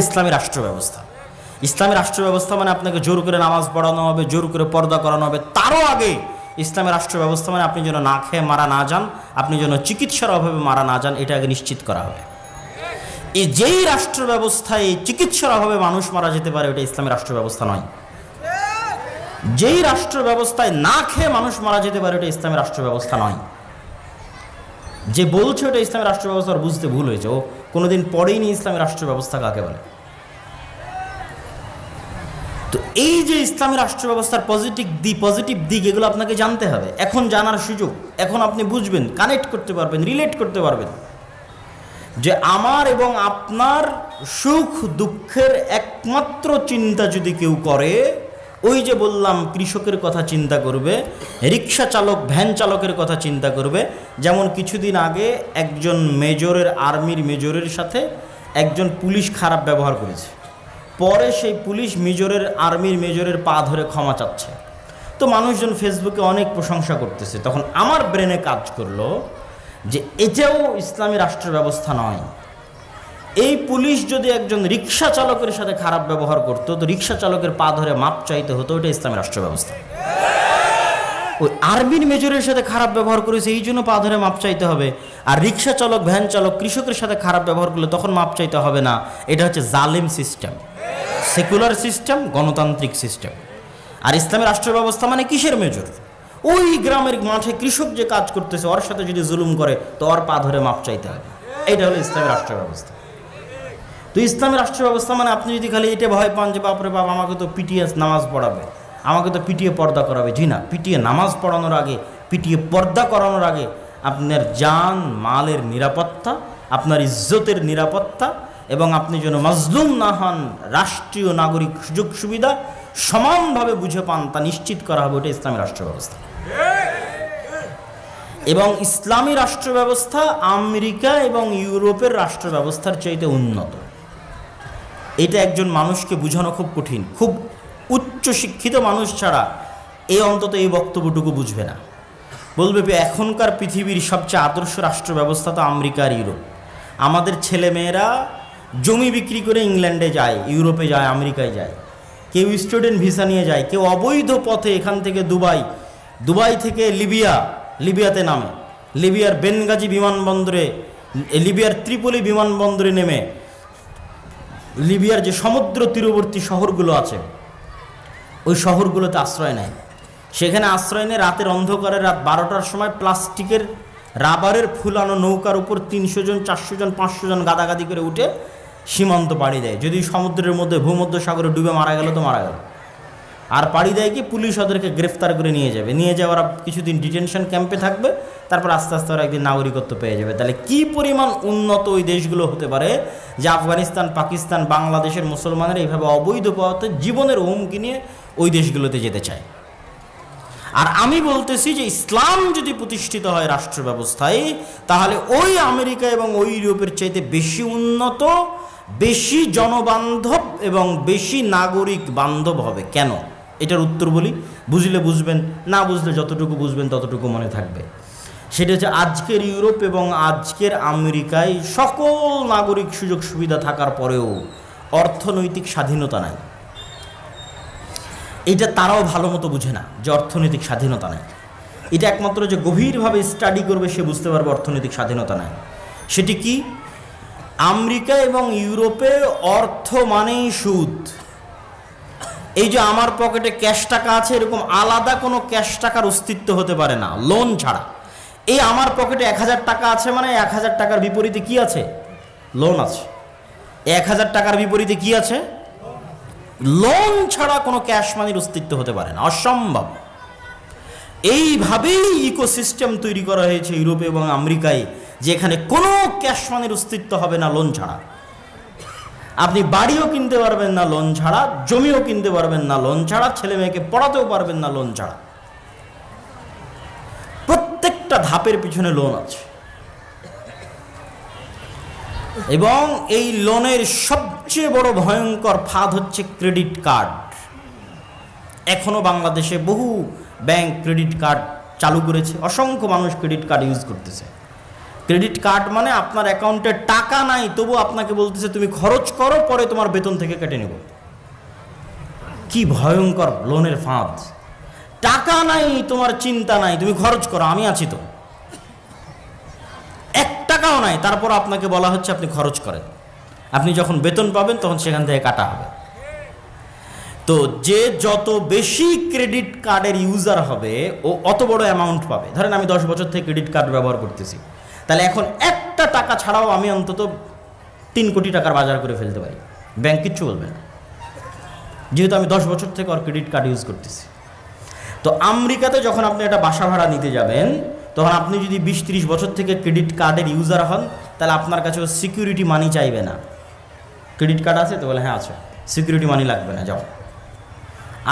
ইসলামী রাষ্ট্র ব্যবস্থা। ইসলামী রাষ্ট্র ব্যবস্থা মানে আপনাকে জোর করে নামাজ পড়ানো হবে, জোর করে পর্দা করানো হবে। তারও আগে ইসলামী রাষ্ট্র ব্যবস্থা মানে আপনি যেন না খেয়ে মারা না যান, আপনি যেন চিকিৎসার অভাবে মারা না যান, এটা আগে নিশ্চিত করা হবে। এই যেই রাষ্ট্র ব্যবস্থায় চিকিৎসার অভাবে মানুষ মারা যেতে পারে, ওটা ইসলামী রাষ্ট্র ব্যবস্থা নয়। যেই রাষ্ট্র ব্যবস্থায় না খেয়ে মানুষ মারা যেতে পারে, ওটা ইসলামী রাষ্ট্র ব্যবস্থা নয়। যে বলছে ওটা ইসলামী রাষ্ট্র ব্যবস্থা, বুঝতে ভুল হয়েছে, ও কোনোদিন পড়েইনি ইসলামী রাষ্ট্র ব্যবস্থা কাকে বলে। তো এই যে ইসলামী রাষ্ট্র ব্যবস্থার পজিটিভ দিক এগুলো আপনাকে জানতে হবে। এখন জানার সুযোগ, এখন আপনি বুঝবেন, কানেক্ট করতে পারবেন, রিলেট করতে পারবেন যে আমার এবং আপনার সুখ দুঃখের একমাত্র চিন্তা যদি কেউ করে, ওই যে বললাম কৃষকের কথা চিন্তা করবে, রিক্সা চালক ভ্যান চালকের কথা চিন্তা করবে। যেমন কিছুদিন আগে একজন আর্মির মেজরের সাথে একজন পুলিশ খারাপ ব্যবহার করেছে, পরে সেই পুলিশ আর্মির মেজরের পা ধরে ক্ষমা চাচ্ছে। তো মানুষজন ফেসবুকে অনেক প্রশংসা করতেছে। তখন আমার ব্রেনে কাজ করলো যে এটাও ইসলামী রাষ্ট্র ব্যবস্থা নয়। এই পুলিশ যদি একজন রিক্সা চালকের সাথে খারাপ ব্যবহার করতো, তো রিক্সা চালকের পা ধরে মাপ চাইতে হতো, ওটা ইসলামী রাষ্ট্র ব্যবস্থা। ওই আর্মির মেজরের সাথে খারাপ ব্যবহার করেছে, এই জন্য পা ধরে মাপ চাইতে হবে। আর রিক্সা চালক ভ্যান চালক কৃষকের সাথে খারাপ ব্যবহার করলে তখন মাপ চাইতে হবে না। এটা হচ্ছে জালেম সিস্টেম, সেকুলার সিস্টেম, গণতান্ত্রিক সিস্টেম। আর ইসলামী রাষ্ট্র ব্যবস্থা মানে কিসের মেজর? ওই গ্রামের মাঠে কৃষক যে কাজ করতেছে, ওর সাথে যদি জুলুম করে তো ওর পা ধরে মাপ চাইতে হবে। এইটা হলো ইসলামী রাষ্ট্র ব্যবস্থা। তো ইসলামী রাষ্ট্র ব্যবস্থা মানে আপনি যদি খালি এটা ভয় পান যে বাপরে বাপ আমাকে তো পিটিয়ে নামাজ পড়াবে, আমাকে তো পিটিয়ে পর্দা করাবে, জি না, পিটিয়ে নামাজ পড়ানোর আগে, পিটিয়ে পর্দা করানোর আগে আপনার জান মালের নিরাপত্তা, আপনার ইজ্জতের নিরাপত্তা, এবং আপনি যেন মাজলুম না হন, রাষ্ট্রীয় নাগরিক সুযোগ সুবিধা সমানভাবে বুঝে পান, তা নিশ্চিত করা হবে। ওটা ইসলামী রাষ্ট্র ব্যবস্থা। এবং ইসলামী রাষ্ট্র ব্যবস্থা আমেরিকা এবং ইউরোপের রাষ্ট্র ব্যবস্থার চাইতে উন্নত। এটা একজন মানুষকে বোঝানো খুব কঠিন। খুব উচ্চ শিক্ষিত মানুষ ছাড়া অন্তত এই বক্তব্যটুকু বুঝবে না। বলবে এখনকার পৃথিবীর সবচেয়ে আদর্শ রাষ্ট্র ব্যবস্থা তো আমেরিকা আর ইউরোপ। আমাদের ছেলেমেয়েরা জমি বিক্রি করে ইংল্যান্ডে যায়, ইউরোপে যায়, আমেরিকায় যায়, কেউ স্টুডেন্ট ভিসা নিয়ে যায়, কেউ অবৈধ পথে এখান থেকে দুবাই থেকে লিবিয়াতে নামে, লিবিয়ার বেনগাজি বিমানবন্দরে, লিবিয়ার ত্রিপলি বিমানবন্দরে নেমে লিবিয়ার যে সমুদ্র তীরবর্তী শহরগুলো আছে ওই শহরগুলোতে আশ্রয় নেয়। সেখানে আশ্রয় নিয়ে রাতের অন্ধকারে রাত 12টার সময় প্লাস্টিকের রাবারের ফুলানো নৌকার উপর 300 জন 400 জন 500 জন গাদাগাদি করে উঠে সীমান্ত পাড়ি দেয়। যদি সমুদ্রের মধ্যে ভূমধ্য সাগরে ডুবে মারা গেল তো মারা গেল। আর পাড়ি দেয় কি, পুলিশ ওদেরকে গ্রেফতার করে নিয়ে যাবে, ওরা কিছুদিন ডিটেনশন ক্যাম্পে থাকবে, তারপর আস্তে আস্তে ওরা একদিন নাগরিকত্ব পেয়ে যাবে। তাহলে কি পরিমাণ উন্নত ওই দেশগুলো হতে পারে যে আফগানিস্তান, পাকিস্তান, বাংলাদেশের মুসলমানের এইভাবে অবৈধ পথে জীবনের হুমকি নিয়ে ওই দেশগুলোতে যেতে চায়। আর আমি বলতেছি যে ইসলাম যদি প্রতিষ্ঠিত হয় রাষ্ট্র ব্যবস্থায়, তাহলে ওই আমেরিকা এবং ওই ইউরোপের চাইতে বেশি উন্নত, বেশি জনবান্ধব এবং বেশি নাগরিক বান্ধব হবে। কেন? এটার উত্তর বলি, বুঝলে বুঝবেন, না বুঝলে যতটুকু বুঝবেন ততটুকু মনে থাকবে। সেটা হচ্ছে আজকের ইউরোপ এবং আজকের আমেরিকায় সকল নাগরিক সুযোগ সুবিধা থাকার পরেও অর্থনৈতিক স্বাধীনতা নাই। এটা তারাও ভালো মতো বুঝে না যে অর্থনৈতিক স্বাধীনতা নাই। এটা একমাত্র যে গভীরভাবে স্টাডি করবে সে বুঝতে পারবে অর্থনৈতিক স্বাধীনতা নাই। সেটি কি? আমেরিকা এবং ইউরোপে অর্থ মানেই সুদ। এই যে আমার পকেটে ক্যাশ টাকা আছে, এরকম আলাদা কোনো ক্যাশ টাকার অস্তিত্ব হতে পারে না লোন ছাড়া। এই আমার পকেটে 1000 টাকা আছে মানে 1000 টাকার বিপরীতে কি আছে? লোন আছে। 1000 টাকার বিপরীতে কি আছে? লোন ছাড়া কোনো ক্যাশ মানির অস্তিত্ব হতে পারে না, অসম্ভব। এইভাবেই ইকোসিস্টেম তৈরি করা হয়েছে ইউরোপে এবং আমেরিকায়, যেখানে কোনো ক্যাশ মানির অস্তিত্ব হবে না লোন ছাড়া। আপনি বাড়িও কিনতে পারবেন না লোন ছাড়া, জমিও কিনতে পারবেন না লোন ছাড়া, ছেলে মেয়েকে পড়াতেও পারবেন না লোন ছাড়া। প্রত্যেকটা ধাপের পিছনে লোন আছে। এবং এই লোনের সবচেয়ে বড় ভয়ঙ্কর ফাঁদ হচ্ছে ক্রেডিট কার্ড। এখনো বাংলাদেশে বহু ব্যাংক ক্রেডিট কার্ড চালু করেছে, অসংখ্য মানুষ ক্রেডিট কার্ড ইউজ করতেছে। ক্রেডিট কার্ড মানে আপনার অ্যাকাউন্টে টাকা নাই, তবু আপনাকে বলতেছে তুমি খরচ করো, পরে তোমার বেতন থেকে কেটে নেব। কি ভয়ঙ্কর লোনের ফাঁদ! টাকা নাই, তোমার চিন্তা নাই, তুমি খরচ করো, আমি আছি তো। 1 টাকাও নাই, তারপর আপনাকে বলা হচ্ছে আপনি খরচ করেন, আপনি যখন বেতন পাবেন তখন সেখান থেকে কাটা হবে। তো যে যত বেশি ক্রেডিট কার্ডের ইউজার হবে ও অত বড় অ্যামাউন্ট পাবে। ধরেন আমি 10 বছর থেকে ক্রেডিট কার্ড ব্যবহার করতেছি, তাহলে এখন 1টা টাকা ছাড়াও আমি অন্তত 3 কোটি টাকার বাজার করে ফেলতে পারি, ব্যাংক কিচ্ছু বলবে না, যেহেতু আমি 10 বছর থেকে ওর ক্রেডিট কার্ড ইউজ করতেছি। তো আমেরিকাতে যখন আপনি একটা বাসা ভাড়া নিতে যাবেন, তখন আপনি যদি 20-30 বছর থেকে ক্রেডিট কার্ডের ইউজার হন, তাহলে আপনার কাছে সিকিউরিটি মানি চাইবে না। ক্রেডিট কার্ড আছে তো? বলে হ্যাঁ আছে, সিকিউরিটি মানি লাগবে না, যাও।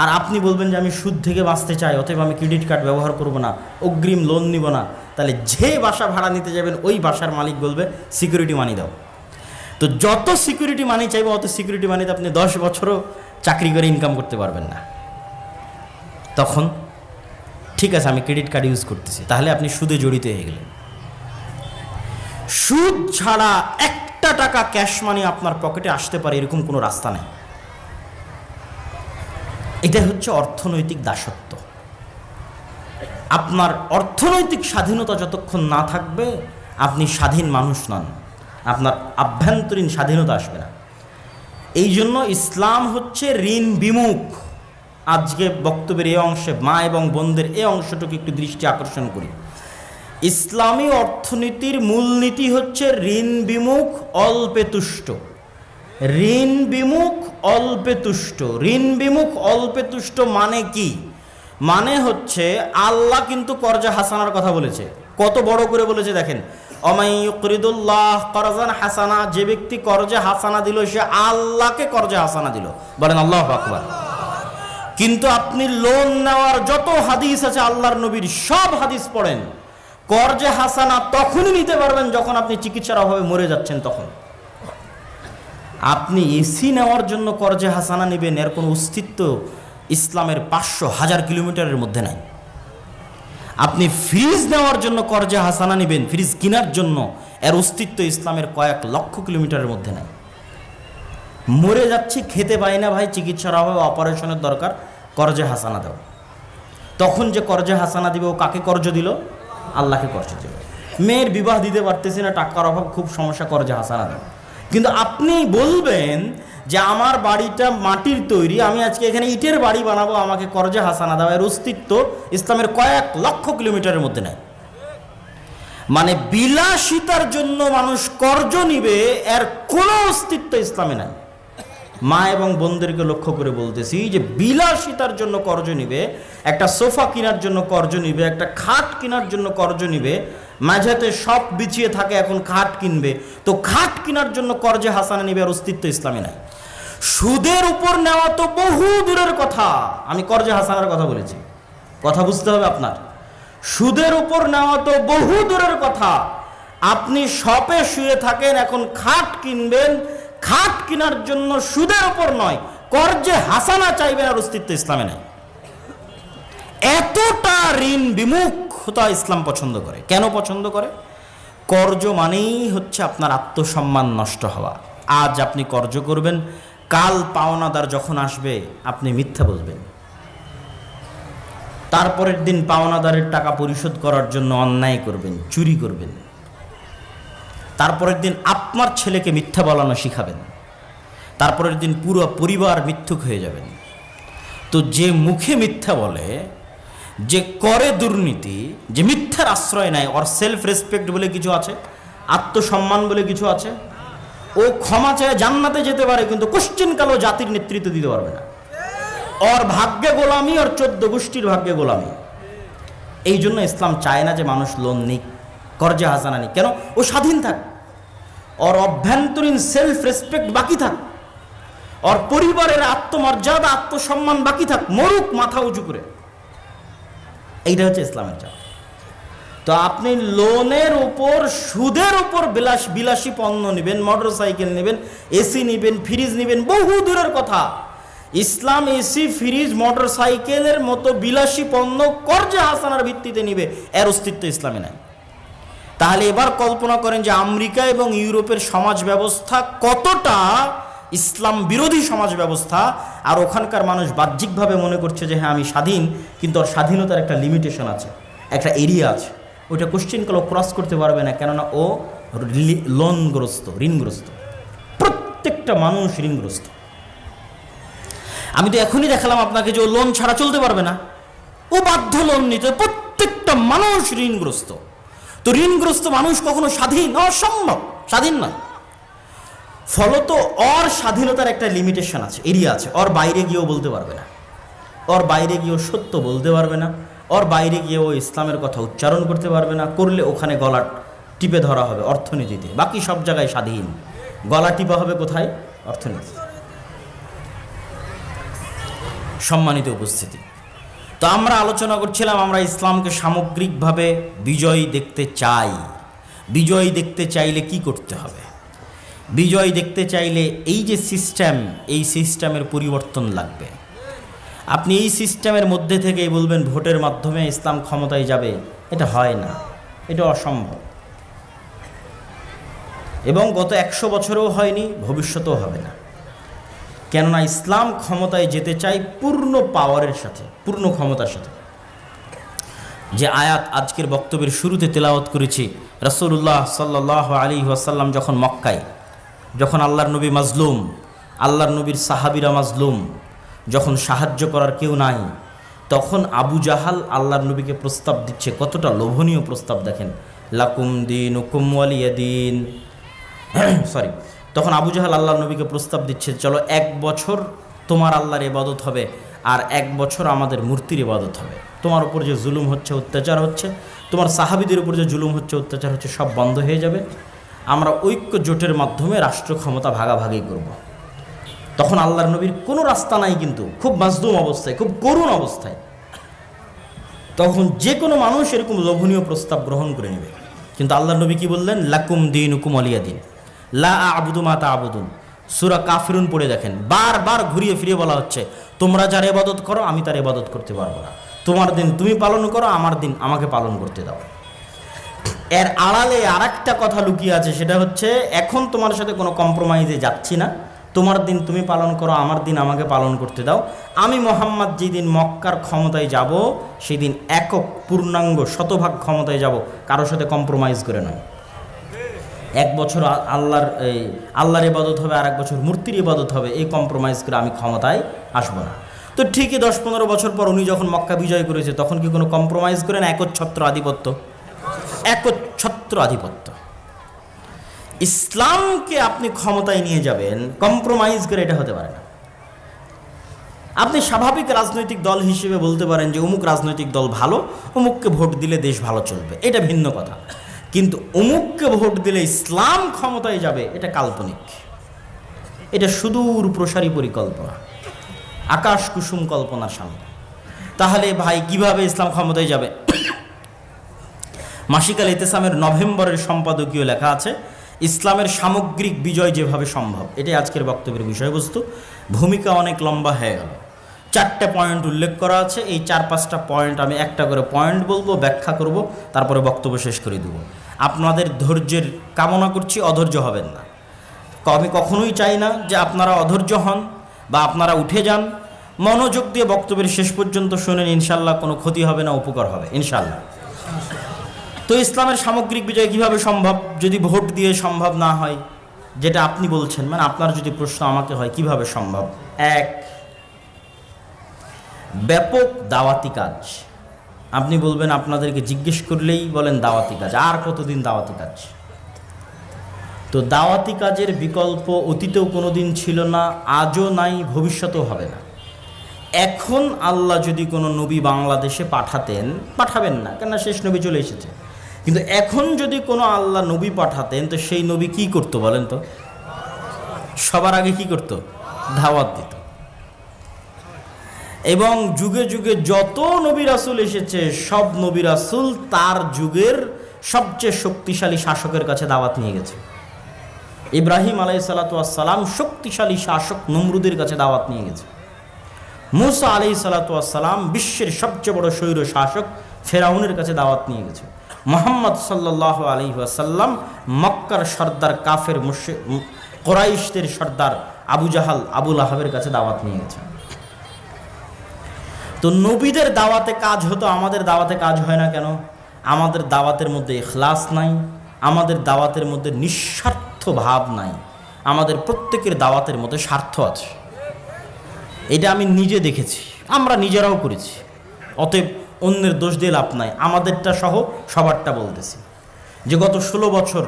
আর আপনি বলবেন যে আমি সুদ থেকে বাঁচতে চাই, অতএব আমি ক্রেডিট কার্ড ব্যবহার করব না, অগ্রিম লোন নিব না, তাহলে যে বাসা ভাড়া নিতে যাবেন ওই বাসার মালিক বলবে সিকিউরিটি মানি দাও। তো যত সিকিউরিটি মানি চাইবে অত সিকিউরিটি মানিতে আপনি 10 বছরও চাকরি করে ইনকাম করতে পারবেন না। তখন ঠিক আছে আমি ক্রেডিট কার্ড ইউজ করতেছি, তাহলে আপনি সুদে জড়িত হয়ে গেলেন। সুদ ছাড়া 1টা টাকা ক্যাশ মানি আপনার পকেটে আসতে পারে এরকম কোনো রাস্তা নেই। এটা হচ্ছে অর্থনৈতিক দাসত্ব। আপনার অর্থনৈতিক স্বাধীনতা যতক্ষণ না থাকবে আপনি স্বাধীন মানুষ নন, আপনার আভ্যন্তরীণ স্বাধীনতা আসবে না। এই জন্য ইসলাম হচ্ছে ঋণ বিমুখ। আজকে বক্তব্যের এই অংশে মা এবং বোনদের এই অংশটুকু একটু দৃষ্টি আকর্ষণ করি। ইসলামী অর্থনীতির মূলনীতি হচ্ছে ঋণ বিমুখ, অল্পে তুষ্ট। ঋণ বিমুখ, অল্পে তুষ্ট। ঋণ বিমুখ, অল্পে তুষ্ট মানে কি? মানে হচ্ছে আল্লাহ কিন্তু কর্জে হাসানার কথা বলেছে, কত বড় করে বলেছে দেখেন, অমাইয়ুকরিদুল্লাহ করজান হাসানা, যে ব্যক্তি কর্জে হাসানা দিল সে আল্লাহকে কর্জে হাসানা দিল, বলেন আল্লাহু আকবার। কিন্তু আপনি লোন নেওয়ার যত হাদিস আছে আল্লাহর নবীর সব হাদিস পড়েন, কর্জে হাসানা তখনই নিতে পারবেন যখন আপনি চিকিৎসার অভাবে মরে যাচ্ছেন। তখন আপনি এসি নেওয়ার জন্য কর্জে হাসানা নেবেন, এর কোনো অস্তিত্ব ইসলামের 500,000 কিলোমিটারের মধ্যে নাই। আপনি ফ্রিজ নেওয়ার জন্য কর্জে হাসানা নেবেন, ফ্রিজ কেনার জন্য, এর অস্তিত্ব ইসলামের কয়েক লক্ষ কিলোমিটারের মধ্যে নাই। মরে যাচ্ছি, খেতে পাই না ভাই, চিকিৎসার অভাবে অপারেশনের দরকার, কর্জে হাসানা দাও। তখন যে কর্জে হাসানা দিবে ও কাকে কর্জ দিল? আল্লাহকে কর্জ দিল। মেয়ের বিবাহ দিতে পারতেছি না, টাকার অভাব, খুব সমস্যা, কর্জে হাসানা দাও। কিন্তু আপনি বলবেন যে আমার বাড়িটা মাটির তৈরি, আমি আজকে এখানে ইটের বাড়ি বানাবো, আমাকে কর্জে হাসানা দাও, এর অস্তিত্ব ইসলামের কয়েক লক্ষ কিলোমিটারের মধ্যে নাই। মানে বিলাসিতার জন্য মানুষ কর্জ নিবে, এর কোনো অস্তিত্ব ইসলামে নাই। মা এবং বোনদেরকে লক্ষ্য করে বলতেছি যে বিলাসিতার জন্য কর্জ নিবে, একটা সোফা কেনার জন্য কর্জ নিবে, একটা খাট কেনার জন্য কর্জ নিবে, মাঝেতে সব বিছিয়ে থাকে এখন খাট কিনবে, তো খাট কেনার জন্য কর্জে হাসানা নিবে, আর অস্তিত্ব ইসলামে নাই। সুদের উপর নেওয়া তো বহু দূরের কথা, আমি কর্জে হাসানার কথা বলেছি, কথা বুঝতে হবে আপনার। সুদের উপর নেওয়া তো বহু দূরের কথা। আপনি শপে শুয়ে থাকেন, এখন খাট কিনবেন, খাট কেনার জন্য সুদের উপর নয় কর্জে হাসানা চাইবেন, আর অস্তিত্ব ইসলামে নাই। এতটা ঋণ বিমুখতা ইসলাম পছন্দ করে। কেন পছন্দ করে? কর্জ মানেই হচ্ছে আপনার আত্মসম্মান নষ্ট হওয়া। আজ আপনি কর্জ করবেন, কাল পাওনাদার যখন আসবে আপনি মিথ্যা বলবেন, তারপরের দিন পাওনাদারের টাকা পরিশোধ করার জন্য অন্যায় করবেন, চুরি করবেন, তারপরের দিন আপনার ছেলেকে মিথ্যা বলানো শিখাবেন, তারপরের দিন পুরো পরিবার মিথ্যুক হয়ে যাবেন। তো যে মুখে মিথ্যা বলে, যে করে দুর্নীতি, যে মিথ্যার আশ্রয় নেয়, ওর সেলফ রেসপেক্ট বলে কিছু আছে, আত্মসম্মান বলে কিছু আছে, ও ক্ষমা চায় জান্নাতে যেতে পারে, কিন্তু কোশ্চিনকালও জাতির নেতৃত্ব দিতে পারবে না। ওর ভাগ্যে গোলামি, ওর 14 গোষ্ঠীর ভাগ্যে গোলামি। এই জন্য ইসলাম চায় না যে মানুষ লোন নিক, কর্জে হাসানা নিক। কেন? ও স্বাধীন থাক, ওর অভ্যন্তরীণ সেলফ রেসপেক্ট বাকি থাক, ওর পরিবারের আত্মমর্যাদা, আত্মসম্মান বাকি থাক, মরুক মাথা উঁচু করে। এইটা হচ্ছে ইসলামের চাওয়া। তো আপনি লোনের উপর, সুদের উপর বিলাসী পণ্য নেবেন, মোটর সাইকেল নেবেন, এসি নেবেন, ফ্রিজ নেবেন, বহু দূরের কথা। ইসলাম এসি, ফ্রিজ, মোটর সাইকেলের মতো বিলাসী পণ্য কর্জে হাসানার ভিত্তিতে নিবে, এর অস্তিত্ব ইসলামে নাই। তাহলে এবার কল্পনা করেন যে আমেরিকা এবং ইউরোপের সমাজ ব্যবস্থা কতটা ইসলাম বিরোধী সমাজ ব্যবস্থা, আর ওখানকার মানুষ বাহ্যিকভাবে মনে করছে যে হ্যাঁ আমি স্বাধীন, কিন্তু ওর স্বাধীনতার একটা লিমিটেশন আছে, একটা এরিয়া আছে, ওইটা কোশ্চেন করলে ক্রস করতে পারবে না, কেননা ও লোনগ্রস্ত, ঋণগ্রস্ত। প্রত্যেকটা মানুষ ঋণগ্রস্ত। আমি তো এখনই দেখালাম আপনাকে যে ও লোন ছাড়া চলতে পারবে না, ও বাধ্য লোন নিতে। প্রত্যেকটা মানুষ ঋণগ্রস্ত। তো ঋণগ্রস্ত মানুষ কখনো স্বাধীন? অসম্ভব, স্বাধীন নয়। ফলত ওর স্বাধীনতার একটা লিমিটেশন আছে, এরিয়া আছে। ওর বাইরে গিয়েও বলতে পারবে না, ওর বাইরে গিয়েও সত্য বলতে পারবে না, ওর বাইরে গিয়েও ইসলামের কথা উচ্চারণ করতে পারবে না। করলে ওখানে গলা টিপে ধরা হবে অর্থনীতিতে। বাকি সব জায়গায় স্বাধীন, গলা টিপা হবে কোথায়? অর্থনীতি। সম্মানিত উপস্থিতি, তো আমরা আলোচনা করছিলাম, আমরা ইসলামকে সামগ্রিকভাবে বিজয় দেখতে চাই। বিজয় দেখতে চাইলে কি করতে হবে? বিজয় দেখতে চাইলে এই যে সিস্টেম, এই সিস্টেমের পরিবর্তন লাগবে। আপনি এই সিস্টেমের মধ্যে থেকেই বলবেন ভোটের মাধ্যমে ইসলাম ক্ষমতায় যাবে, এটা হয় না, এটা অসম্ভব। এবং গত 100 বছরেও হয়নি, ভবিষ্যতেও হবে না। কেননা ইসলাম ক্ষমতায় যেতে চাই পূর্ণ পাওয়ারের সাথে, পূর্ণ ক্ষমতার সাথে। যে আয়াত আজকের বক্তব্যের শুরুতে তেলাওয়াত করেছি, রাসূলুল্লাহ সাল্লাল্লাহু আলাইহি ওয়াসাল্লাম যখন মক্কায়, যখন আল্লাহর নবী মাজলুম, আল্লাহর নবীর সাহাবীরা মাজলুম, যখন সাহায্য করার কেউ নাই, তখন আবু জাহাল আল্লাহর নবীকে প্রস্তাব দিচ্ছে। কতটা লোভনীয় প্রস্তাব দেখেন, লাকুম দীনুকুম ওয়ালিয়া দীন। সরি, তখন আবু জাহাল আল্লাহর নবীকে প্রস্তাব দিচ্ছে, চলো 1 বছর তোমার আল্লাহর ইবাদত হবে, আর 1 বছর আমাদের মূর্তির ইবাদত হবে। তোমার উপর যে জুলুম হচ্ছে, অত্যাচার হচ্ছে, তোমার সাহাবীদের উপর যে জুলুম হচ্ছে, অত্যাচার হচ্ছে, সব বন্ধ হয়ে যাবে। আমরা ঐক্য জোটের মাধ্যমে রাষ্ট্র ক্ষমতা ভাগাভাগি করব। তখন আল্লাহর নবীর কোনো রাস্তা নাই, কিন্তু খুব মাজলুম অবস্থায়, খুব করুণ অবস্থায়। তখন যে কোনো মানুষ এরকম লোভনীয় প্রস্তাব গ্রহণ করে নেবে। কিন্তু আল্লাহর নবী কি বললেন? লাকুম দীনুকুম ওয়ালিয়া দীন, লা আ'বুদু মা তা'বুদুন। সূরা কাফিরুন পড়ে দেখেন, বারবার ঘুরিয়ে ফিরিয়ে বলা হচ্ছে, তোমরা যার ইবাদত করো আমি তার ইবাদত করতে পারবো না। তোমার দিন তুমি পালন করো, আমার দিন আমাকে পালন করতে দাও। এর আড়ালে আরেকটা কথা লুকিয়ে আছে, সেটা হচ্ছে এখন তোমার সাথে কোনো কম্প্রোমাইজে যাচ্ছি না। তোমার দিন তুমি পালন করো, আমার দিন আমাকে পালন করতে দাও। আমি মুহাম্মদ যেদিন মক্কার ক্ষমতায় যাব, সেই দিন একক পূর্ণাঙ্গ শতভাগ ক্ষমতায় যাব, কারোর সাথে কম্প্রোমাইজ করে নয়। 1 বছর আল্লাহর ইবাদত হবে, আর 1 বছর মূর্তির ইবাদত হবে, এই কম্প্রোমাইজ করে আমি ক্ষমতায় আসবো না। তো ঠিকই 10-15 বছর পর উনি যখন মক্কা বিজয় করেছে, তখন কি কোনো কম্প্রোমাইজ করেন? একচ্ছত্র আধিপত্য, একচ্ছত্র আধিপত্য। ইসলামকে আপনি ক্ষমতায় নিয়ে যাবেন কম্প্রোমাইজ করে, এটা হতে পারে না। আপনি স্বাভাবিক রাজনৈতিক দল হিসেবে বলতে পারেন যে অমুক রাজনৈতিক দল ভালো, অমুককে ভোট দিলে দেশ ভালো চলবে, এটা ভিন্ন কথা। কিন্তু অমুককে ভোট দিলে ইসলাম ক্ষমতায় যাবে, এটা কাল্পনিক, এটা সুদূর প্রসারী পরিকল্পনা, আকাশ কুসুম কল্পনার সামনে। তাহলে ভাই কিভাবে ইসলাম ক্ষমতায় যাবে? মাসিক আল ইতিসামের নভেম্বরের সম্পাদকীয় লেখা আছে, ইসলামের সামগ্রিক বিজয় যেভাবে সম্ভব। এটাই আজকের বক্তব্যের বিষয়বস্তু। ভূমিকা অনেক লম্বা হয়ে গেল, 4টে পয়েন্ট উল্লেখ করা আছে। এই 4-5টা পয়েন্ট আমি একটা করে পয়েন্ট বলবো, ব্যাখ্যা করব, তারপরে বক্তব্য শেষ করে দেব। আপনাদের ধৈর্যের কামনা করছি, অধৈর্য হবেন না। আমি কখনোই চাই না যে আপনারা অধৈর্য হন বা আপনারা উঠে যান। মনোযোগ দিয়ে বক্তব্যের শেষ পর্যন্ত শুনেন, ইনশাল্লাহ কোনো ক্ষতি হবে না, উপকার হবে ইনশাল্লাহ। তো ইসলামের সামগ্রিক বিজয় কিভাবে সম্ভব যদি ভোট দিয়ে সম্ভব না হয়, যেটা আপনি বলছেন, মানে আপনার যদি প্রশ্ন আমাকে হয় কিভাবে সম্ভব? 1, ব্যাপক দাওয়াতি কাজ। আপনি বলবেন, আপনাদেরকে জিজ্ঞেস করলেই বলেন দাওয়াতি কাজ, আর কতদিন দাওয়াতি কাজ? তো দাওয়াতি কাজের বিকল্প অতীতেও কোনোদিন ছিল না, আজও নাই, ভবিষ্যতেও হবে না। এখন আল্লাহ যদি কোনো নবী বাংলাদেশে পাঠাতেন, পাঠাবেন না কেননা শেষ নবী চলে এসেছে, কিন্তু এখন যদি কোনো আল্লাহ নবী পাঠাতেন, তো সেই নবী কি করতো বলেন তো? সবার আগে কি করতো? দাওয়াত দিত। এবং যুগে যুগে যত নবী রাসূল এসেছে, সব নবী রাসূল তার যুগের সবচেয়ে শক্তিশালী শাসকের কাছে দাওয়াত নিয়ে গেছে। ইব্রাহিম আলাইহিসসালাতু ওয়াসসালাম শক্তিশালী শাসক নমরুদের কাছে দাওয়াত নিয়ে গেছে। মুসা আলাইহিসসালাতু ওয়াসসালাম বিশ্বের সবচেয়ে বড় স্বৈর শাসক ফেরাউনের কাছে দাওয়াত নিয়ে গেছে। মুহাম্মদ সাল্লাল্লাহু আলাইহি ওয়াসাল্লাম মক্কার সর্দার কাফের কুরাইশদের সর্দার আবু জাহাল আবু লাহাবের কাছে দাওয়াত নিয়ে গেছেন। তো নবীদের দাওয়াতে কাজ হতো, আমাদের দাওয়াতে কাজ হয় না কেন? আমাদের দাওয়াতের মধ্যে ইখলাস নাই, আমাদের দাওয়াতের মধ্যে নিঃস্বার্থ ভাব নাই, আমাদের প্রত্যেকের দাওয়াতের মধ্যে স্বার্থ আছে। এটা আমি নিজে দেখেছি, আমরা নিজেরাও করেছি। অতএব অন্যের দোষ দিয়ে লাভ নাই, আমাদেরটা সহ সবারটা বলতেছি। যে গত 16 বছর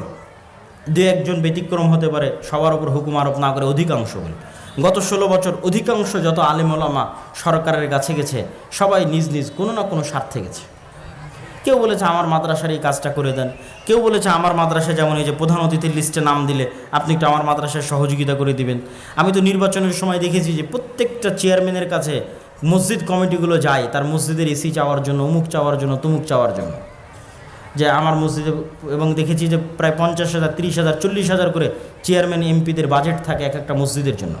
দু একজন ব্যতিক্রম হতে পারে, সবার উপর হুকুম আরোপ না করে অধিকাংশ বলে, গত 16 বছর অধিকাংশ যত আলেম ওলামা সরকারের কাছে গেছে, সবাই নিজ নিজ কোনো না কোনো স্বার্থে গেছে। কেউ বলেছে আমার মাদ্রাসার এই কাজটা করে দেন, কেউ বলেছে আমার মাদ্রাসায় যেমন এই যে প্রধান অতিথির লিস্টে নাম দিলে আপনি একটু আমার মাদ্রাসায় সহযোগিতা করে দিবেন। আমি তো নির্বাচনের সময় দেখেছি যে প্রত্যেকটা চেয়ারম্যানের কাছে মসজিদ কমিটিগুলো যায় তার মসজিদের এসি চাওয়ার জন্য, অমুক চাওয়ার জন্য, তমুক চাওয়ার জন্য, যে আমার মসজিদে। এবং দেখেছি যে প্রায় 50,000, 30,000, 40,000 করে চেয়ারম্যান এমপিদের বাজেট থাকে এক একটা মসজিদের জন্য।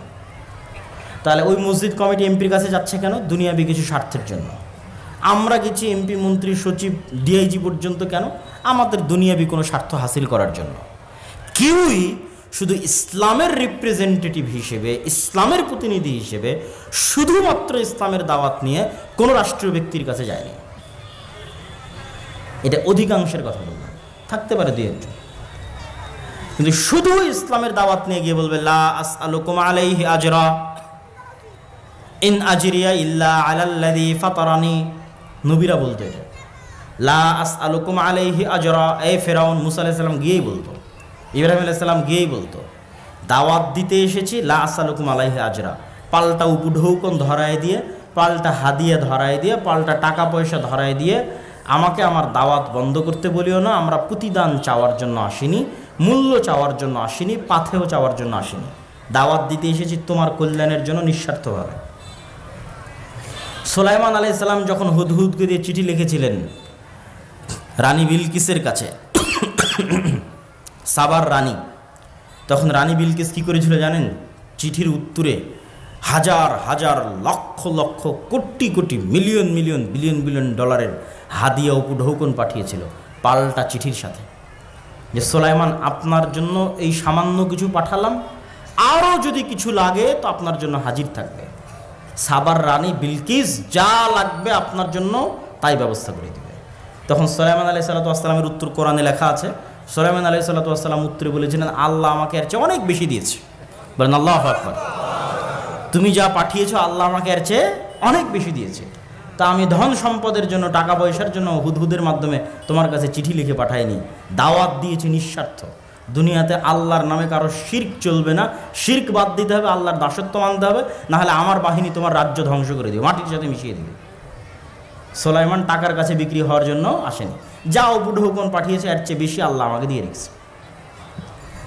তাহলে ওই মসজিদ কমিটি এমপির কাছে যাচ্ছে কেন? দুনিয়াবি কিছু স্বার্থের জন্য। আমরা গেছি এমপি, মন্ত্রী, সচিব, ডিআইজি পর্যন্ত কেন? আমাদের দুনিয়াবি কোনো স্বার্থ হাসিল করার জন্য। কেউই শুধু ইসলামের রিপ্রেজেন্টেটিভ হিসেবে, ইসলামের প্রতিনিধি হিসেবে শুধুমাত্র ইসলামের দাওয়াত নিয়ে কোনো রাষ্ট্রীয় ব্যক্তির কাছে যায়নি। এটা অধিকাংশের কথা বললাম, থাকতে পারে দুই একজন, কিন্তু শুধু ইসলামের দাওয়াত নিয়ে গিয়ে বলবে লা আসআলুকুম আলাইহি আজরা ইন আজরিয়া ইল্লা আলাল্লাযী ফাতারানি। নবীরা বলতো এটা, লা আসআলুকুম আলাইহি আজরা। এই ফেরাউন মুসা আলাইহিস সালাম গিয়েই বলতো, ইব্রাহিম আলাইহিস সালাম গিয়েই বলতো, দাওয়াত দিতে এসেছি, লা আসআলুকুম আলাইহি আজরা। পাল্টা উপঢৌকন ধরায় দিয়ে, পাল্টা হাদিয়া ধরায় দিয়ে, পাল্টা টাকা পয়সা ধরায় দিয়ে আমাকে আমার দাওয়াত বন্ধ করতে বলিও না। আমরা প্রতিদান চাওয়ার জন্য আসিনি, মূল্য চাওয়ার জন্য আসিনি, পাথেও চাওয়ার জন্য আসিনি। দাওয়াত দিতে এসেছি তোমার কল্যাণের জন্য নিঃস্বার্থভাবে। সুলাইমান আলাইহিস সালাম যখন হুদহুদকে দিয়ে চিঠি লিখেছিলেন রানী বিলকিসের কাছে, সাবার রানী, তখন রানী বিলকিস কী করেছিল জানেন? চিঠির উত্তরে হাজার হাজার, lakh lakh, crore crore, million million, billion billion ডলারের হাদিয়া উপঢৌকন পাঠিয়েছিল পাল্টা চিঠির সাথে, যে সুলাইমান আপনার জন্য এই সামান্য কিছু পাঠালাম, আরও যদি কিছু লাগে তো আপনার জন্য হাজির থাকবে। সাবার রানী বিলকিস যা লাগবে আপনার জন্য তাই ব্যবস্থা করে দেবে। তখন সুলাইমান আলাইহিস সালাতু ওয়াস সালামের উত্তর কোরআনে লেখা আছে। সুলাইমান আলাইহিস সালাতু ওয়াস সালাম উত্তরে বলেছিলেন, আল্লাহ আমাকে এর চেয়ে অনেক বেশি দিয়েছে। বলেন আল্লাহু আকবার। তুমি যা পাঠিয়েছো আল্লাহ আমাকে এর চেয়ে অনেক বেশি দিয়েছে। তা আমি ধন সম্পদের জন্য, টাকা পয়সার জন্য হুদহুদের মাধ্যমে তোমার কাছে চিঠি লিখে পাঠাইনি, দাওয়াত দিয়েছি নিঃস্বার্থ। দুনিয়াতে আল্লাহর নামে কারো শিরক চলবে না, শিরক বাদ দিতে হবে, আল্লাহর দাসত্ব মানতে হবে, নাহলে আমার বাহিনী তোমার রাজ্য ধ্বংস করে দেবে, মাটির সাথে মিশিয়ে দেবে। সুলাইমান টাকার কাছে বিক্রি হওয়ার জন্য আসেনি, যা উপঢৌকন পাঠিয়েছে এর চেয়ে বেশি আল্লাহ আমাকে দিয়ে রেখেছে।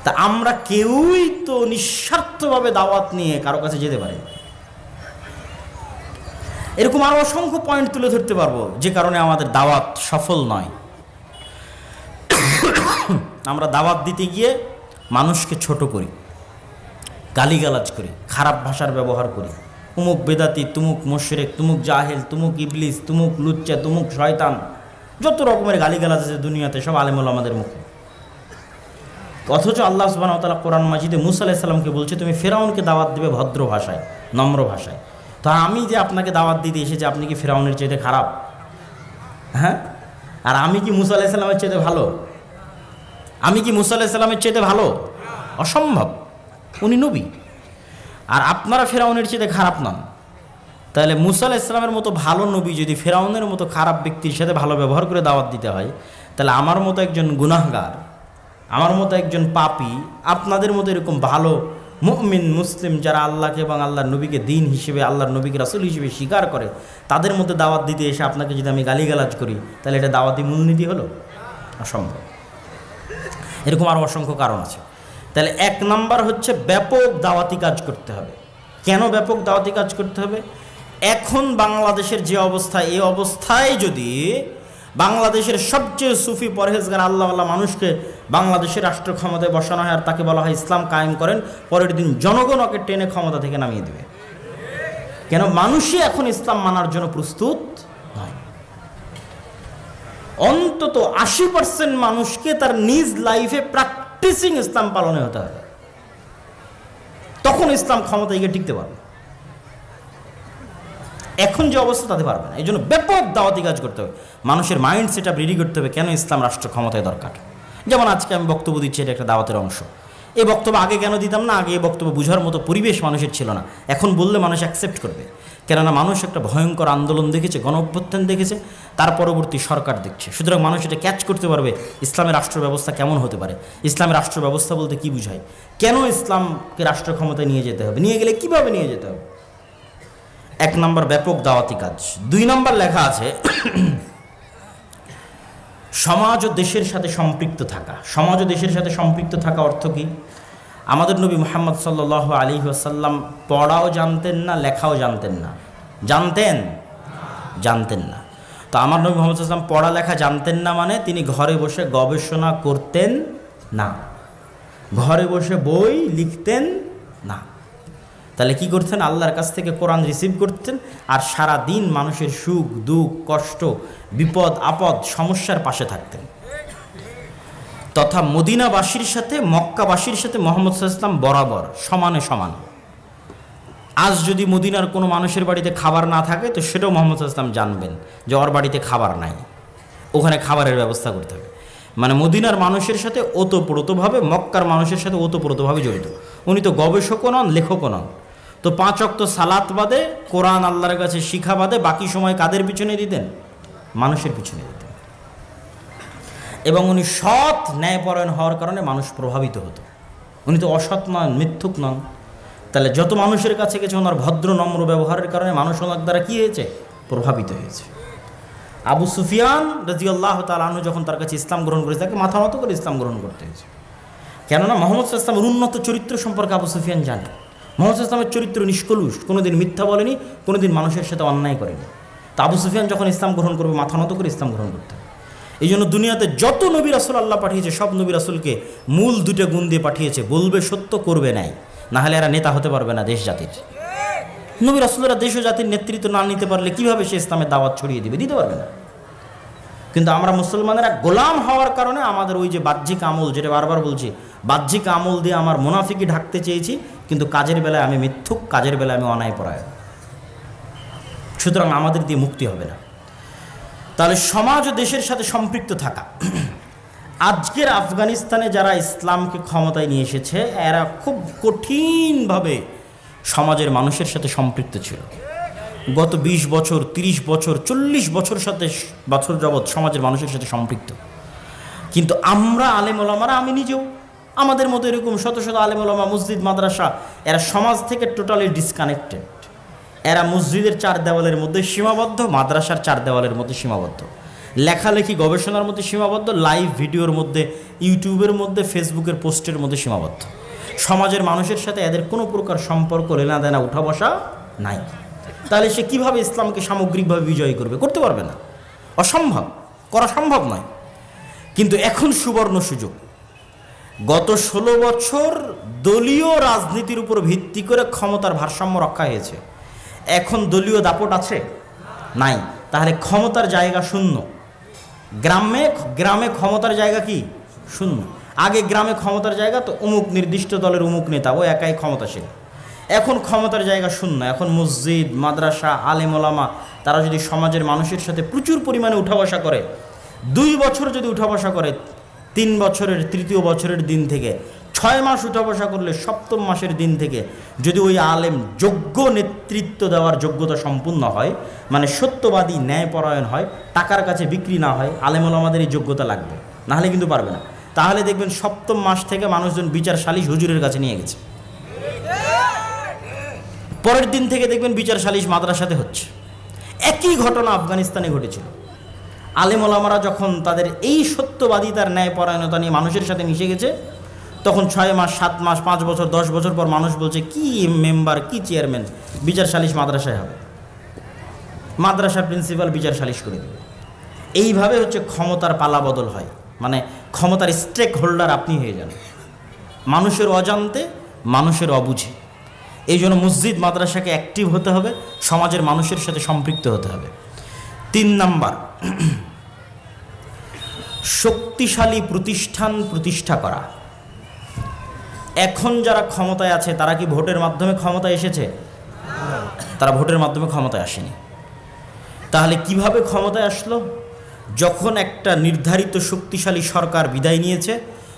তা আমরা কেউই তো নিঃস্বার্থভাবে দাওয়াত নিয়ে কারো কাছে যেতে পারি। এরকম আরও অসংখ্য পয়েন্ট তুলে ধরতে পারবো যে কারণে আমাদের দাওয়াত সফল নয়। আমরা দাওয়াত দিতে গিয়ে মানুষকে ছোট করি, গালিগালাজ করি, খারাপ ভাষার ব্যবহার করি, তুমুক বেদাতি, তুমুক মুশরিক, তুমুক জাহেল, তুমুক ইবলিস, তুমুক লুচ্চা, তুমুক শয়তান, যত রকমের গালিগালাজ আছে দুনিয়াতে সব আলেমুল আমাদের মুখে। অথচ আল্লাহ সুবহানাহু ওয়া তাআলা কোরআন মাজিদে মুসা আলাইহিস সালামকে বলছে তুমি ফেরাউনকে দাওয়াত দিবে ভদ্র ভাষায়, নম্র ভাষায়। তো আমি যে আপনাকে দাওয়াত দিতে এসেছি, আপনি কি ফেরাউনের চাইতে খারাপ? হ্যাঁ, আর আমি কি মুসা আলাইহিস সালামের চাইতে ভালো? আমি কি মুসা আলাইহিস সালামের চাইতে ভালো? অসম্ভব, উনি নবী। আর আপনারা ফেরাউনের চাইতে খারাপ নন। তাহলে মুসা আলাইহিস সালামের মতো ভালো নবী যদি ফেরাউনের মতো খারাপ ব্যক্তির সাথে ভালো ব্যবহার করে দাওয়াত দিতে হয়, তাহলে আমার মতো একজন গুনাহগার, আমার মতো একজন পাপী, আপনাদের মতো এরকম ভালো মুমিন মুসলিম যারা আল্লাহকে এবং আল্লাহর নবীকে দিন হিসেবে, আল্লাহর নবীকে রাসূল হিসেবে স্বীকার করে, তাদের মধ্যে দাওয়াত দিতে এসে আপনাকে যদি আমি গালিগালাজ করি, তাহলে এটা দাওয়াতি মূলনীতি হলো? অসম্ভব। এরকম আরও অসংখ্য কারণ আছে। তাহলে 1 নাম্বার হচ্ছে ব্যাপক দাওয়াতি কাজ করতে হবে। কেন ব্যাপক দাওয়াতি কাজ করতে হবে? এখন বাংলাদেশের যে অবস্থা, এই অবস্থায় যদি বাংলাদেশের সবচেয়ে সুফি পরহেজগার আল্লাহওয়ালা মানুষকে বাংলাদেশের রাষ্ট্র ক্ষমতায় বসানো হয় আর তাকে বলা হয় ইসলাম কায়েম করেন, পরের দিন জনগণ ওকে টেনে ক্ষমতা থেকে নামিয়ে দেবে। কেন? মানুষই এখন ইসলাম মানার জন্য প্রস্তুত নয়। অন্তত 80% মানুষকে তার নিজ লাইফে প্র্যাকটিসিং ইসলাম পালনে হতে হবে, তখন ইসলাম ক্ষমতায় গিয়ে টিকতে পারবে। এখন যে অবস্থা তাতে পারবে না। এই জন্য ব্যাপক দাওয়াতি কাজ করতে হবে, মানুষের মাইন্ড সেট আপ রেডি করতে হবে কেন ইসলাম রাষ্ট্র ক্ষমতায় দরকার। যেমন আজকে আমি বক্তব্য দিচ্ছি, এটা একটা দাওয়াতের অংশ। এই বক্তব্য আগে কেন দিতাম না? আগে এই বক্তব্য বোঝার মতো পরিবেশ মানুষের ছিল না। এখন বললে মানুষ অ্যাকসেপ্ট করবে, কেননা মানুষ একটা ভয়ঙ্কর আন্দোলন দেখেছে, গণ অভ্যুত্থান দেখেছে, তার পরবর্তী সরকার দেখছে। সুতরাং মানুষ এটা ক্যাচ করতে পারবে ইসলামের রাষ্ট্র ব্যবস্থা কেমন হতে পারে, ইসলামের রাষ্ট্র ব্যবস্থা বলতে কী বুঝায়, কেন ইসলামকে রাষ্ট্র ক্ষমতায় নিয়ে যেতে হবে, নিয়ে গেলে কিভাবে নিয়ে যেতে হবে। 1 নম্বর ব্যাপক দাওয়াতি কাজ। 2 নম্বর লেখা আছে সমাজ ও দেশের সাথে সম্পৃক্ত থাকা। সমাজ ও দেশের সাথে সম্পৃক্ত থাকা অর্থ কি? আমাদের নবী মুহাম্মদ সাল্লাল্লাহু আলাইহি ওয়াসাল্লাম পড়াও জানতেন না, লেখাও জানতেন না। জানতেন না। তো আমার নবী মুহাম্মদ সাল্লাল্লাহু আলাইহি ওয়াসাল্লাম পড়ালেখা জানতেন না মানে তিনি ঘরে বসে গবেষণা করতেন না, ঘরে বসে বই লিখতেন না। তাহলে কি করতেন? আল্লাহর কাছ থেকে কোরআন রিসিভ করতেন আর সারা দিন মানুষের সুখ দুঃখ কষ্ট বিপদ আপদ সমস্যার পাশে থাকতেন। তথা মদিনাবাসীর সাথে মক্কাবাসীর সাথে মুহাম্মদ সাল্লাল্লাহু আলাইহি ওয়াসাল্লাম বরাবর সমানে সমান। আজ যদি মদিনার কোনো মানুষের বাড়িতে খাবার না থাকে তো সেটাও মুহাম্মদ সাল্লাল্লাহু আলাইহি ওয়াসাল্লাম জানবেন যে ওর বাড়িতে খাবার নাই, ওখানে খাবারের ব্যবস্থা করতে হবে। মানে মদিনার মানুষের সাথে ওতপ্রোতভাবে, মক্কার মানুষের সাথে ওতপ্রোতভাবে জড়িত। উনি তো গবেষকও নন, লেখকও নন। তো 5 ওয়াক্ত সালাত বাদে, কোরআন আল্লাহর কাছে শিখা বাদে বাকি সময় কাদের পিছনে দিতেন? মানুষের পিছনে দিতেন। এবং উনি সৎ ন্যায়পরায়ণ হওয়ার কারণে মানুষ প্রভাবিত হতো। উনি তো অসৎ নন, মিথ্যুক নন। তাহলে যত মানুষের কাছে গেছে ওনার ভদ্র নম্র ব্যবহারের কারণে মানুষ ওনার দ্বারা কী হয়েছে? প্রভাবিত হয়েছে। আবু সুফিয়ান রাদিয়াল্লাহু তাআলা আনহু যখন তার কাছে ইসলাম গ্রহণ করেছে, তাকে মাথা মতো করে ইসলাম গ্রহণ করতে হয়েছে। কেননা মুহাম্মদ সাল্লাল্লাহু আলাইহি ওয়াসাল্লামের উন্নত চরিত্র সম্পর্কে আবু সুফিয়ান জানে। মুহাম্মদ সাল্লাল্লাহু আলাইহি ওয়াসাল্লামের চরিত্র নিষ্কলুষ, কোনোদিন মিথ্যা বলেনি, কোনোদিন মানুষের সাথে অন্যায় করেনি। তা আবু সুফিয়ান যখন ইসলাম গ্রহণ করবে মাথা নত করে ইসলাম গ্রহণ করতে হবে। এই জন্য দুনিয়াতে যত নবী রাসূল আল্লাহ পাঠিয়েছে সব নবী রাসূলকে মূল 2টা গুণ দিয়ে পাঠিয়েছে, বলবে সত্য, করবে নাই, না হলে এরা নেতা হতে পারবে না দেশ জাতির। নবী রাসূলরা দেশ ও জাতির নেতৃত্ব না নিতে পারলে কিভাবে সে ইসলামের দাওয়াত ছড়িয়ে দিবে? দিতে পারবে না। কিন্তু আমরা মুসলমানেরা গোলাম হওয়ার কারণে আমাদের ওই যে বাহ্যিক আমল, যেটা বারবার বলছি, বাহ্যিক আমল দিয়ে আমার মুনাফিকি ঢাকতে চেয়েছি, কিন্তু কাজের বেলায় আমি মিথ্যুক, কাজের বেলায় আমি অন্যায়পরায়ণ। সুতরাং আমাদের দিয়ে মুক্তি হবে না। তাহলে সমাজ ও দেশের সাথে সম্পৃক্ত থাকা। আজকের আফগানিস্তানে যারা ইসলামকে ক্ষমতায় নিয়ে এসেছে এরা খুব কঠিনভাবে সমাজের মানুষের সাথে সম্পৃক্ত ছিল। গত 20 বছর 30 বছর 40 বছর যাবৎ সমাজের মানুষের সাথে সম্পৃক্ত। কিন্তু আমরা আলেম ওলামারা, আমি নিজেও, আমাদের মতো এরকম শত শত আলেম ওলামা, মসজিদ মাদ্রাসা, এরা সমাজ থেকে টোটালি ডিসকানেক্টেড। এরা মসজিদের 4 দেওয়ালের মধ্যে সীমাবদ্ধ, মাদ্রাসার 4 দেওয়ালের মধ্যে সীমাবদ্ধ, লেখালেখি গবেষণার মধ্যে সীমাবদ্ধ, লাইভ ভিডিওর মধ্যে, ইউটিউবের মধ্যে, ফেসবুকের পোস্টের মধ্যে সীমাবদ্ধ। সমাজের মানুষের সাথে এদের কোনো প্রকার সম্পর্ক, লেনা দেনা, উঠা বসা নাই। তাহলে সে কীভাবে ইসলামকে সামগ্রিকভাবে বিজয়ী করবে? করতে পারবে না, অসম্ভব, করা সম্ভব নয়। কিন্তু এখন সুবর্ণ সুযোগ। গত 16 বছর দলীয় রাজনীতির উপর ভিত্তি করে ক্ষমতার ভারসাম্য রক্ষা হয়েছে। এখন দলীয় দাপট আছে? নাই। তাহলে ক্ষমতার জায়গা শূন্য। গ্রামে ক্ষমতার জায়গা কি? শূন্য। আগে গ্রামে ক্ষমতার জায়গা তো অমুক নির্দিষ্ট দলের অমুক নেতা, ও একাই ক্ষমতাশীল। এখন ক্ষমতার জায়গা শূন্য। এখন মসজিদ মাদ্রাসা আলেম ওলামা তারা যদি সমাজের মানুষের সাথে প্রচুর পরিমাণে উঠা বসা করে, 2 বছর যদি উঠা বসা করে, 3 বছরের 3য় বছরের দিন থেকে 6 মাস উঠা বসা করলে 7ম মাসের দিন থেকে যদি ওই আলেম যোগ্য নেতৃত্ব দেওয়ার যোগ্যতা সম্পূর্ণ হয়, মানে সত্যবাদী ন্যায়পরায়ণ হয়, টাকার কাছে বিক্রি না হয়, আলেম ওলামাদের এই যোগ্যতা লাগবে, নাহলে কিন্তু পারবে না। তাহলে দেখবেন 7ম মাস থেকে মানুষজন বিচার সালিশ হুজুরের কাছে নিয়ে গেছে। পরের দিন থেকে দেখবেন বিচার সালিশ মাদ্রাসাতে হচ্ছে। একই ঘটনা আফগানিস্তানে ঘটেছিল। আলেম ওলামারা যখন তাদের এই সত্যবাদিতার ন্যায়পরায়ণতা নিয়ে মানুষের সাথে মিশে গেছে, তখন 6 মাস 7 মাস 5 বছর 10 বছর পর মানুষ বলছে কি মেম্বার, কি চেয়ারম্যান, বিচার সালিশ মাদ্রাসায় হবে, মাদ্রাসার প্রিন্সিপাল বিচার সালিশ করে দেবে। এইভাবে হচ্ছে ক্ষমতার পালা বদল হয়, মানে ক্ষমতার স্টেক হোল্ডার আপনি হয়ে যান মানুষের অজান্তে, মানুষের অবুঝে। এই জন্য মসজিদ মাদ্রাসাকে অ্যাক্টিভ হতে হবে, সমাজের মানুষের সাথে সম্পৃক্ত হতে হবে। 3 নাম্বার, শক্তিশালী প্রতিষ্ঠান প্রতিষ্ঠা করা। এখন যারা ক্ষমতায় আছে তারা কি ভোটের মাধ্যমে ক্ষমতায় এসেছে? তারা ভোটের মাধ্যমে ক্ষমতায় আসেনি। তাহলে কিভাবে ক্ষমতায় আসলো? যখন একটা নির্ধারিত শক্তিশালী সরকার বিদায় নিয়েছে,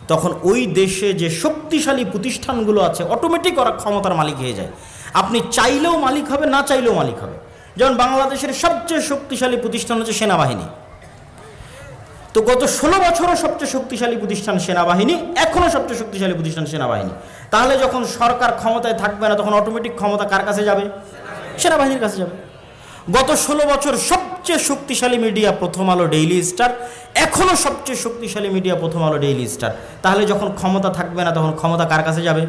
তখন ওই দেশে যে শক্তিশালী প্রতিষ্ঠানগুলো আছে অটোমেটিক ওরা ক্ষমতার মালিক হয়ে যায়। আপনি চাইলেও মালিক হবে, না চাইলেও মালিক হবে। যেমন বাংলাদেশের সবচেয়ে শক্তিশালী প্রতিষ্ঠান হচ্ছে সেনাবাহিনী। তো গত 16 বছরও সবচেয়ে শক্তিশালী প্রতিষ্ঠান সেনাবাহিনী, এখনও সবচেয়ে শক্তিশালী প্রতিষ্ঠান সেনাবাহিনী। তাহলে যখন সরকার ক্ষমতায় থাকবে না, তখন অটোমেটিক ক্ষমতা কার কাছে যাবে? সেনাবাহিনীর কাছে যাবে। গত 16 বছর সবচেয়ে শক্তিশালী মিডিয়া প্রথম আলো, ডেইলি স্টার, এখনও সবচেয়ে শক্তিশালী মিডিয়া প্রথম আলো, ডেইলি স্টার। তাহলে যখন ক্ষমতা থাকবে না, তখন ক্ষমতা কার কাছে যাবে?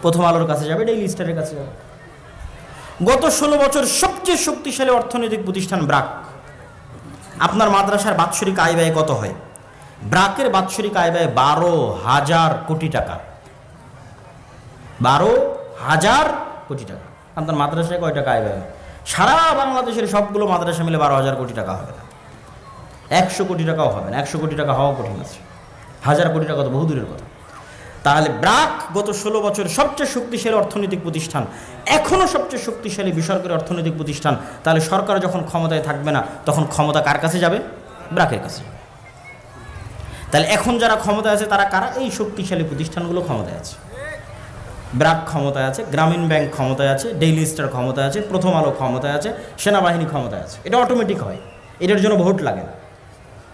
প্রথম আলোর কাছে যাবে, ডেইলি স্টারের কাছে যাবে। গত 16 বছর সবচেয়ে শক্তিশালী অর্থনৈতিক প্রতিষ্ঠান ব্র্যাক। আপনার মাদ্রাসার বাৎসরিক আয় ব্যয় কত হয়? ব্র্যাকের বাৎসরিক আয় ব্যয় 12,000 কোটি টাকা। 12,000 কোটি টাকা। আপনার মাদ্রাসায় কয় টাকা আয় ব্যয়? সারা বাংলাদেশের সবগুলো মাদ্রাসা মিলে 12,000 কোটি টাকা হবে না, 100 কোটি টাকাও হবে না। 100 কোটি টাকা হওয়া কঠিন আছে, 1000 কোটি টাকা তো বহু দূরের কথা। তাহলে ব্র্যাক গত 16 বছর সবচেয়ে শক্তিশালী অর্থনৈতিক প্রতিষ্ঠান, এখনও সবচেয়ে শক্তিশালী বেসরকারি অর্থনৈতিক প্রতিষ্ঠান। তাহলে সরকার যখন ক্ষমতায় থাকবে না, তখন ক্ষমতা কার কাছে যাবে? ব্র্যাকের কাছে। তাহলে এখন যারা ক্ষমতায় আছে তারা কারা? এই শক্তিশালী প্রতিষ্ঠানগুলো ক্ষমতায় আছে। ব্র্যাক ক্ষমতায় আছে, গ্রামীণ ব্যাংক ক্ষমতায় আছে, ডেইলি স্টার ক্ষমতায় আছে, প্রথম আলো ক্ষমতায় আছে, সেনাবাহিনী ক্ষমতায় আছে। এটা অটোমেটিক হয়, এটার জন্য ভোট লাগে না।